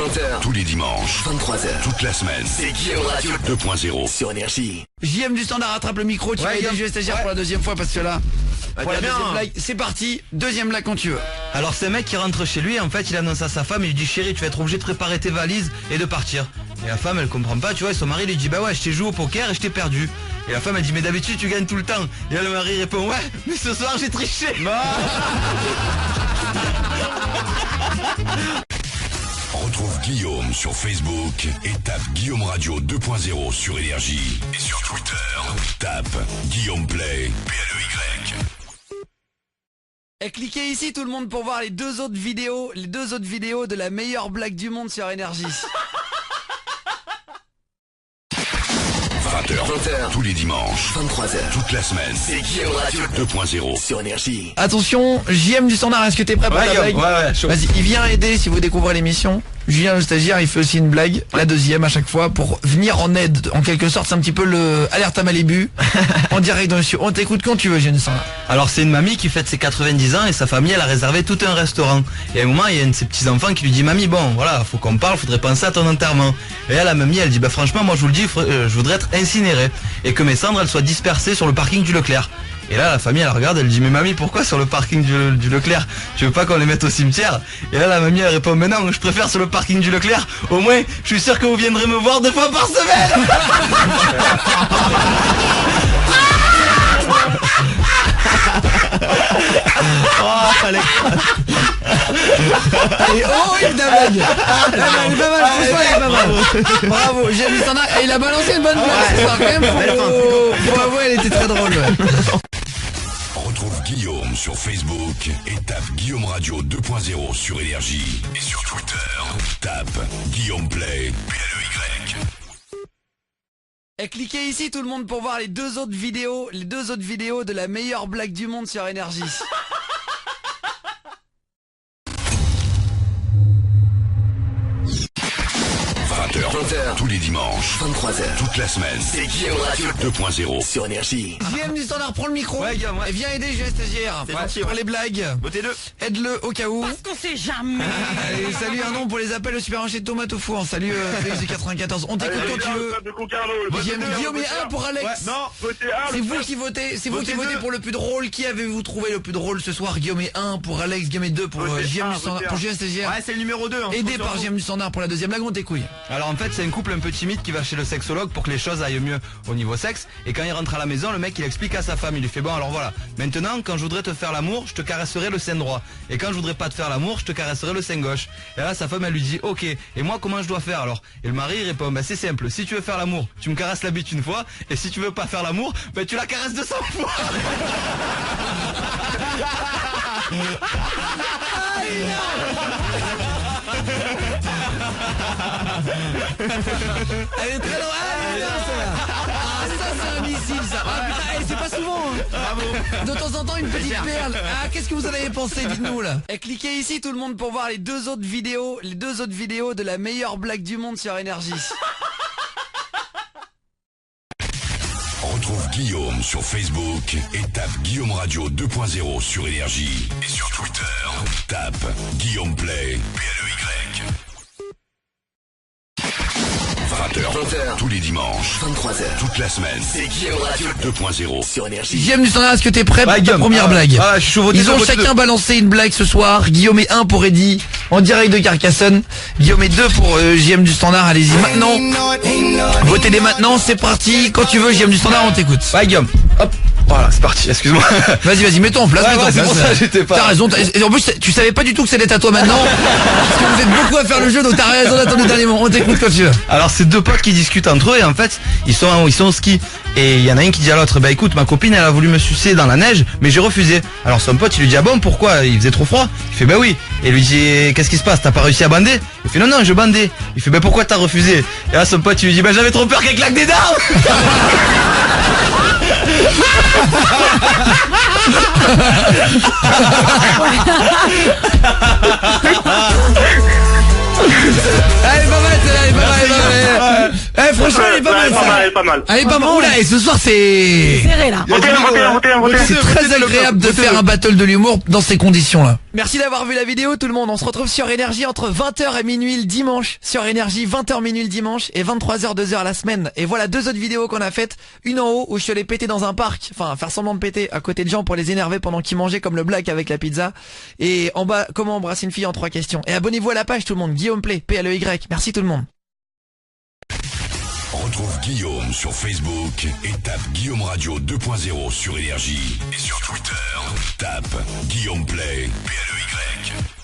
20h, tous les dimanches, 23h, toute la semaine, c'est Guillaume Radio 2.0 sur Énergie. JM du Standard rattrape le micro, tu vas aider le stagiaire pour la deuxième fois parce que là, pour la deuxième blague, c'est parti, deuxième blague quand tu veux. Alors c'est un mec qui rentre chez lui, en fait il annonce à sa femme, il lui dit chérie tu vas être obligé de préparer tes valises et de partir. Et la femme elle comprend pas, tu vois, et son mari lui dit bah ouais je t'ai joué au poker et je t'ai perdu. Et la femme elle dit mais d'habitude tu gagnes tout le temps. Et là le mari répond ouais mais ce soir j'ai triché. Retrouve Guillaume sur Facebook et tape Guillaume Radio 2.0 sur Énergie. Et sur Twitter, tape Guillaume Play, PLEY. Et cliquez ici tout le monde pour voir les deux autres vidéos de la meilleure blague du monde sur Énergie. 20h, tous les dimanches, 23h, toute la semaine, c'est Guillaume Radio 2.0 sur Énergie. Attention, JM du Standard, est-ce que t'es prêt pour la blague? Ouais, chaud. Vas-y, il vient aider si vous découvrez l'émission. Julien le stagiaire, il fait aussi une blague, la deuxième à chaque fois, pour venir en aide, en quelque sorte, c'est un petit peu le alerte à Malibu, en direct dans le studio. On t'écoute quand tu veux, Julien du Standard. Alors c'est une mamie qui fête ses 90 ans et sa famille elle a réservé tout un restaurant. Et à un moment il y a un de ses petits enfants qui lui dit mamie bon voilà faut qu'on parle, faudrait penser à ton enterrement. Et là la mamie elle dit bah franchement moi je vous le dis je voudrais être incinérée et que mes cendres elles soient dispersées sur le parking du Leclerc. Et là la famille elle regarde, elle dit mais mamie pourquoi sur le parking du Leclerc? Tu veux pas qu'on les mette au cimetière? Et là la mamie elle répond mais non je préfère sur le parking du Leclerc, au moins je suis sûr que vous viendrez me voir 2 fois par semaine. Allez, horrible ta blague. Elle est pas mal, franchement elle est pas mal. Bravo, JM du Standard, il a balancé une bonne blague ce soir quand même, faut avouer elle était très drôle Retrouve Guillaume sur Facebook et tape Guillaume Radio 2.0 sur Énergie. Et sur Twitter, tape Guillaume Play, PLEY. Et cliquez ici tout le monde pour voir les deux autres vidéos de la meilleure blague du monde sur Énergie. 20h, tous les dimanches, 23h, toute la semaine, c'est Guillaume Radio 2.0 sur Énergie. JM du Standard, prends le micro. Ouais, Guillaume, ouais. Et viens aider JM stagiaire. Pour les blagues. Votez-le. Aide-le au cas où. Parce qu'on sait jamais. Allez, salut un nom pour les appels au supermarché de tomates au four. Salut Félix de 94. On t'écoute quand tu veux. Guillaume et 1 pour Alex. Ouais, non, votez 1. C'est vous qui votez. C'est vous qui votez pour le plus drôle. Qui avez-vous trouvé le plus drôle ce soir? Guillaume et 1 pour Alex. Guillaume et 2 pour JM du Standard. Pour JM stagiaire. Ouais c'est le numéro 2 hein, Aidé par JM du Standard pour la deuxième blague. On tes couilles. Alors en fait c'est un couple un peu timide qui va chez le sexologue pour que les choses aillent mieux au niveau sexe. Et quand il rentre à la maison, le mec il explique à sa femme, il lui fait bon alors voilà, maintenant quand je voudrais te faire l'amour, je te caresserai le sein droit. Et quand je voudrais pas te faire l'amour, je te caresserai le sein gauche. Et là sa femme elle lui dit ok, et moi comment je dois faire alors? Et le mari il répond bah c'est simple, si tu veux faire l'amour, tu me caresses la bite une fois, et si tu veux pas faire l'amour, bah tu la caresses 200 fois. Elle est très drôle. Ça c'est un missile ça. Ah putain, c'est pas souvent hein. De temps en temps une petite perle. Ah qu'est-ce que vous en avez pensé, dites-nous là. Et cliquez ici tout le monde pour voir les deux autres vidéos de la meilleure blague du monde sur Énergie. Retrouve Guillaume sur Facebook et tape Guillaume Radio 2.0 sur Énergie. Et sur Twitter, tape Guillaume Play, PLEY. 20h, tous les dimanches, 23h, toute la semaine, c'est Guillaume Radio 2.0 sur Énergie. JM du Standard, est-ce que t'es prêt pour ta Guillaume, première blague? je suis chaud, Ils ont chacun balancé une blague ce soir. Guillaume et 1 pour Eddy, en direct de Carcassonne. Guillaume et 2 pour JM du Standard. Allez-y maintenant. Votez dès maintenant, c'est parti. Quand tu veux, JM du Standard, on t'écoute. Ouais Guillaume, hop. Voilà, c'est parti, excuse-moi. Vas-y, mets-toi en place. Ouais, c'est pour ça j'étais pas. T'as raison. Et en plus, tu savais pas du tout que c'était à toi maintenant. Parce que vous êtes beaucoup à faire le jeu, donc t'as raison d'attendre le dernier moment. On t'écoute quand tu veux. Alors, c'est deux potes qui discutent entre eux et en fait, ils sont au ski. Et il y en a un qui dit à l'autre, bah écoute, ma copine, elle a voulu me sucer dans la neige, mais j'ai refusé. Alors son pote, il lui dit, ah bon, pourquoi? Il faisait trop froid. Il fait, bah oui. Et il lui dit, qu'est-ce qui se passe? T'as pas réussi à bander? Il fait, non, je bandais. Il fait, bah pourquoi t'as refusé? Et là, son pote, il lui dit, bah j'avais trop peur qu'elle claque des dents. Elle est pas mal celle-là, elle est pas mal. Franchement elle est pas mal ça. elle est pas mal. Allez, pas mal. Oula, et ce soir c'est... Serré là. Votez. C'est très agréable de faire un battle de l'humour dans ces conditions-là. Merci d'avoir vu la vidéo tout le monde. On se retrouve sur Énergie entre 20h et minuit le dimanche. Sur Énergie, 20h minuit le dimanche et 23h 2h la semaine. Et voilà 2 autres vidéos qu'on a faites. Une en haut où je suis allé péter dans un parc. Enfin, faire semblant de péter à côté de gens pour les énerver pendant qu'ils mangeaient comme le black avec la pizza. Et en bas, comment embrasser une fille en 3 questions. Et abonnez-vous à la page tout le monde. Guillaume Play, P-L-E-Y. Merci tout le monde. Retrouve Guillaume sur Facebook et tape Guillaume Radio 2.0 sur Énergie. Et sur Twitter, tape Guillaume Play, P-L-E-Y.